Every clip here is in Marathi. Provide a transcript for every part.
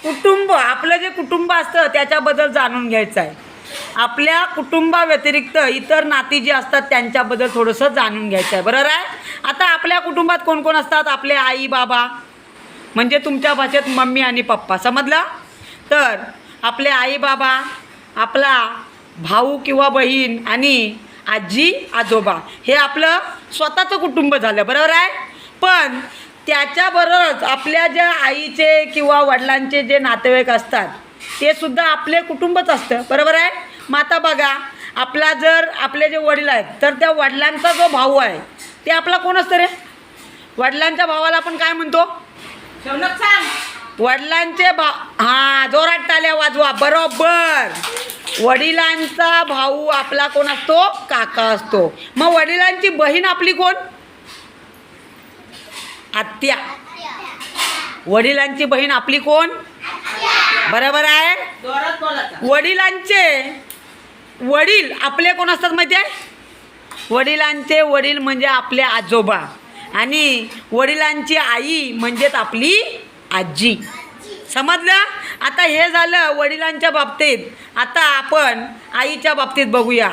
कुटुंब, आपलं जे कुटुंब असतं त्याच्याबद्दल जाणून घ्यायचं आहे. आपल्या कुटुंबाव्यतिरिक्त इतर नाती जी असतात त्यांच्याबद्दल थोडंसं जाणून घ्यायचं आहे. बरोबर आहे. आता आपल्या कुटुंबात कोण कोण असतात? आपले आई बाबा, म्हणजे तुमच्या भाषेत मम्मी आणि पप्पा, समजलं? तर आपले आई बाबा, आपला भाऊ किंवा बहीण आणि आजी आजोबा हे आपलं स्वतःचं कुटुंब झालं. बरोबर आहे. पण त्याच्याबरोबरच आपल्या ज्या आईचे किंवा वडिलांचे जे नातेवाईक असतात ते सुद्धा आपले कुटुंबच असतं. बरोबर आहे. मग आता बघा, आपले जे वडील आहेत तर त्या वडिलांचा जो भाऊ आहे ते आपला कोण असतं रे? वडिलांच्या भावाला आपण काय म्हणतो? वडिलांचे हां, जोरात टाळ्या वाजवा. बरोबर. वडिलांचा भाऊ आपला कोण असतो? काका असतो. मग वडिलांची बहीण आपली कोण? आत्या. वडिलांची बहीण आपली कोण? बरोबर आहे. वडिलांचे वडील आपले कोण असतात माहिती आहे? वडिलांचे वडील म्हणजे आपले आजोबा आणि वडिलांची आई म्हणजेच आपली आजी. समजलं? आता हे झालं वडिलांच्या बाबतीत. आता आपण आईच्या बाबतीत बघूया.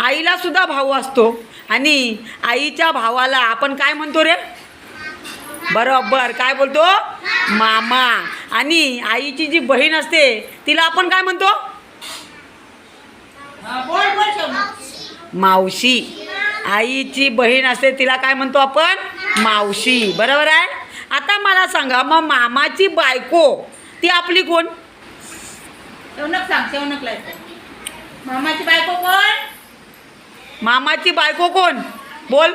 आईला सुद्धा भाऊ असतो आणि आईच्या भावाला आपण काय म्हणतो रे? बरोबर. काय बोलतो? मामा. आणि आईची जी बहीण असते तिला आपण काय म्हणतो? मावशी. आईची बहीण असते तिला काय म्हणतो आपण? मावशी. बरोबर आहे. आता मला सांगा, मग मामाची बायको ती आपली कोण? मामाची बायको कोण? मामाची बायको कोण? बोल.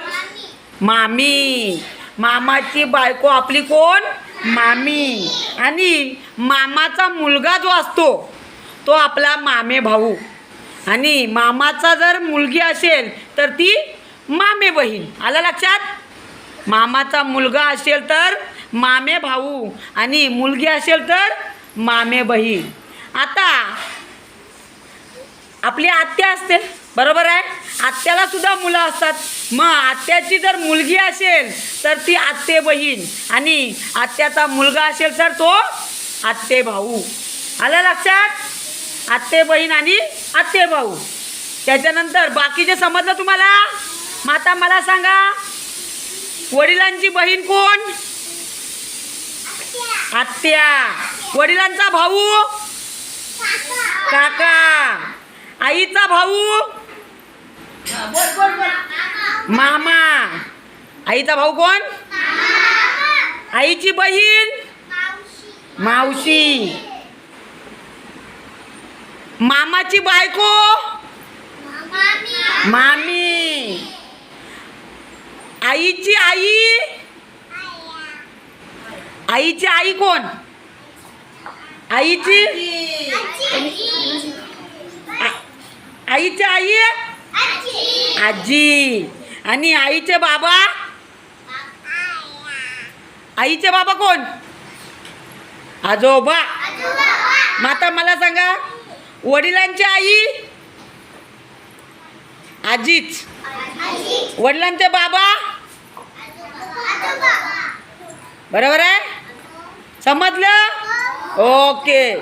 मामी. मामाची बायको आपली कोण? मामी. आणि मामाचा मुलगा जो असतो तो आपला मामे भाऊ आणि मामाचा जर मुलगी असेल तर ती मामे बहीण. आलं लक्षात? मामाचा मुलगा असेल तर मामे भाऊ आणि मुलगी असेल तर मामे बहीण. आता आपली आत्या असते. बरोबर आहे. आत्याला सुद्धा मुलं असतात. मग आत्याची जर मुलगी असेल तर ती आत्ते बहीण आणि आत्याचा मुलगा असेल तर तो आत्ते भाऊ. आलं लक्षात? आत्ते बहीण आणि आत्ते भाऊ. त्याच्यानंतर बाकीचे समजलं तुम्हाला? मग आता मला सांगा, वडिलांची बहीण कोण? आत्या. वडिलांचा भाऊ? काका. आईचा भाऊ? मामा. आईचा भाऊ कोण? आईची बहीण? मावशी. मामाची बायको? मामी. आईची आई? आईची आई कोण? आईची आईची आई? आजी. आणि आईचे बाबा? आईचे बाबा कोण? आजोबा. मग आता मला सांगा, वडिलांची आई? आजीच. वडिलांचे बाबा? बरोबर आहे. समजलं? ओके.